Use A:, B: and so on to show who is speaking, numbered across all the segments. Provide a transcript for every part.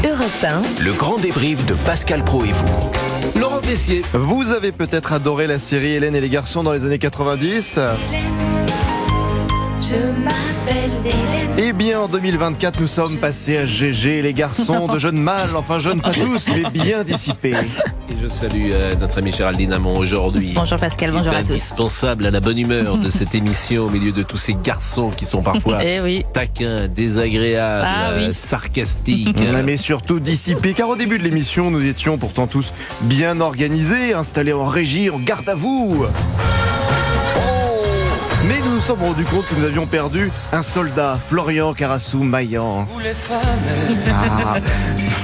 A: Europe 1.
B: Le grand débrief de Pascal Praud et vous.
C: Laurent Tessier.
D: Vous avez peut-être adoré la série Hélène et les garçons dans les années 90.
A: Je m'appelle Hélène.
D: Eh bien, en 2024, nous sommes passés à GG, les garçons de jeunes mâles, enfin jeunes pas tous, mais bien dissipés.
C: Et je salue notre amie Géraldine Amont aujourd'hui.
E: Bonjour Pascal, bonjour à tous.
C: Indispensable à la bonne humeur de cette émission au milieu de tous ces garçons qui sont parfois taquins, désagréables, sarcastiques.
D: Mais surtout dissipés, car au début de l'émission, nous étions pourtant tous bien organisés, installés en régie, en garde à vous. Mais nous nous sommes rendus compte que nous avions perdu un soldat, Florian Carassou-Maillan.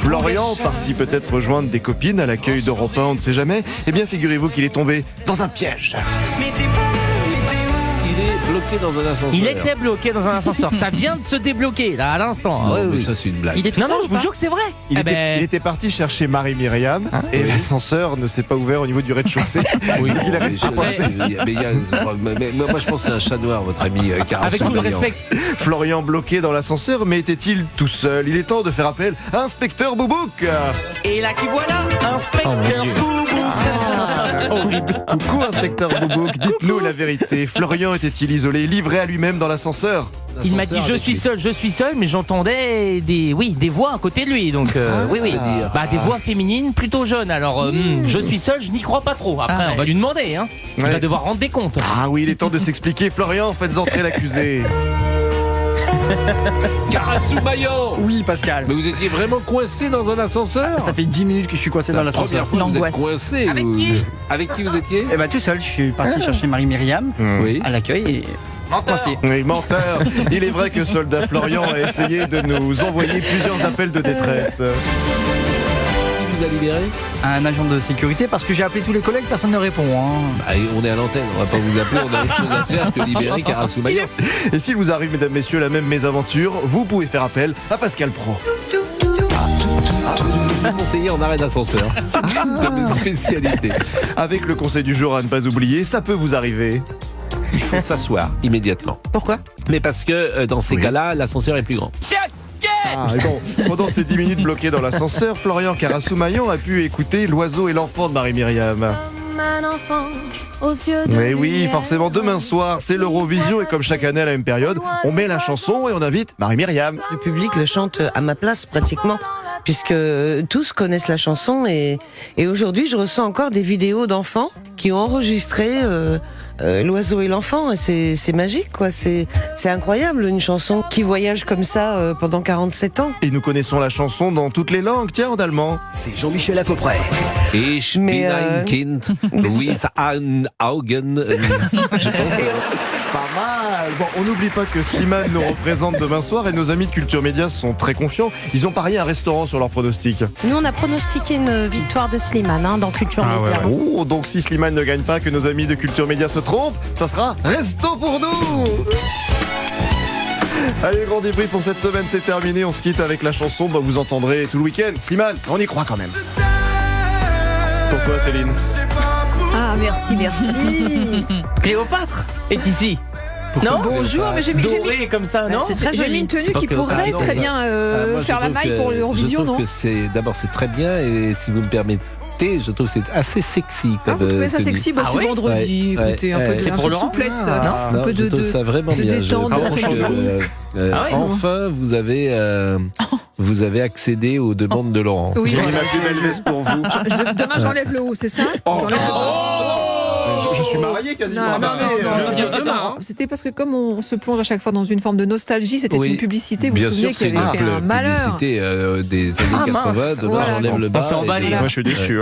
D: Florian, parti peut-être rejoindre des copines à l'accueil d'Europe 1, on ne sait jamais. Eh bien, figurez-vous qu'il est tombé dans un piège.
C: Il est bloqué dans un ascenseur.
E: Il était bloqué dans un ascenseur. Ça vient de se débloquer là à l'instant.
C: Non, mais ça c'est une blague.
E: Il est tout seul, je vous jure que c'est vrai.
D: Il était parti chercher Marie-Myriam et l'ascenseur ne s'est pas ouvert au niveau du rez-de-chaussée.
C: Oui,
D: Il est resté coincé.
C: mais moi je pense que c'est un chat noir, votre ami Carassou.
E: Avec tout le respect.
D: Florian bloqué dans l'ascenseur, mais était-il tout seul? Il est temps de faire appel à Inspecteur Boubouk.
E: Et là qui voilà, Inspecteur Boubouk.
D: Horrible. Coucou Inspecteur Boubouk, dites-nous la vérité. Florian était-il isolé, livré à lui-même dans l'ascenseur?
E: Il m'a dit je suis seul, mais j'entendais des voix à côté de lui. Donc des voix féminines plutôt jeunes. Alors je suis seul, je n'y crois pas trop. Après on va lui demander, hein. Il va devoir rendre des comptes.
D: Ah oui, il est temps de s'expliquer. Florian, faites entrer l'accusé.
C: Carassou-Maillan.
F: Oui, Pascal.
C: Mais vous étiez vraiment coincé dans un ascenseur?
F: Ça fait 10 minutes que je suis coincé dans l'ascenseur.
E: L'angoisse.
C: Coincé. Avec qui vous étiez?
F: Eh ben tout seul, je suis parti chercher Marie-Myriam
C: Oui.
F: à l'accueil et coincé.
D: Oui, menteur. Il est vrai que soldat Florian a essayé de nous envoyer plusieurs appels de détresse.
C: Qui vous a libéré?
F: Un agent de sécurité parce que j'ai appelé tous les collègues, personne ne répond.
C: On est à l'antenne, on va pas vous appeler, on a autre chose à faire que libérer Carassou-Maillan.
D: Et s'il vous arrive, mesdames, messieurs, la même mésaventure, vous pouvez faire appel à Pascal Praud.
C: Conseiller en arrêt d'ascenseur. C'est une de mes spécialités.
D: Avec le conseil du jour à ne pas oublier, ça peut vous arriver.
C: Il faut s'asseoir immédiatement.
E: Pourquoi?
C: Mais parce que dans ces cas-là, l'ascenseur est plus grand.
D: Et bon, pendant ces 10 minutes bloquées dans l'ascenseur, Florian Carassou-Maillan a pu écouter L'oiseau et l'enfant de Marie-Myriam. Mais oui, forcément, demain soir, c'est l'Eurovision et comme chaque année à la même période, on met la chanson et on invite Marie-Myriam.
G: Le public le chante à ma place pratiquement, puisque tous connaissent la chanson et aujourd'hui je reçois encore des vidéos d'enfants qui ont enregistré L'oiseau et l'enfant et c'est magique quoi, c'est incroyable une chanson qui voyage comme ça pendant 47 ans.
D: Et nous connaissons la chanson dans toutes les langues, tiens en allemand.
B: C'est Jean-Michel à peu près.
C: Ich bin ein Kind with ein Augen.
D: Pas mal. Bon, on n'oublie pas que Slimane nous représente demain soir et nos amis de Culture Média sont très confiants. Ils ont parié un restaurant sur leur pronostic.
H: Nous, on a pronostiqué une victoire de Slimane dans Culture Média.
D: Oh, donc si Slimane ne gagne pas, que nos amis de Culture Média se trompent, ça sera resto pour nous. Allez, grand débrief pour cette semaine, c'est terminé. On se quitte avec la chanson, vous entendrez tout le week-end. Slimane, on y croit quand même. Pour toi, Céline.
H: Ah, merci.
E: Cléopâtre est ici. Non?
H: Bonjour, mais j'ai mis
E: comme ça, non?
H: c'est très joli. Une tenue qui pourrait très bien faire la maille pour l'Eurovision, non?
C: D'abord, c'est très bien et si vous me permettez, je trouve que c'est assez sexy.
H: Vous trouvez ça sexy? C'est vendredi, écoutez, un peu de souplesse, un peu de
C: je trouve ça vraiment bien.
H: détente,
C: Enfin, vous avez accédé aux demandes de Laurent.
H: Oui,
D: J'ai mis ma plus belle veste pour vous.
H: Demain, j'enlève le haut, c'est ça?
D: Je suis marié quasiment.
H: C'était parce que comme on se plonge à chaque fois dans une forme de nostalgie, c'était une publicité, vous vous
C: Bien
H: souvenez
C: sûr,
H: qu'il y avait fait un malheur.
C: Publicité des années 80, demain j'enlève le bas.
E: On s'est emballé.
D: Moi je suis déçu.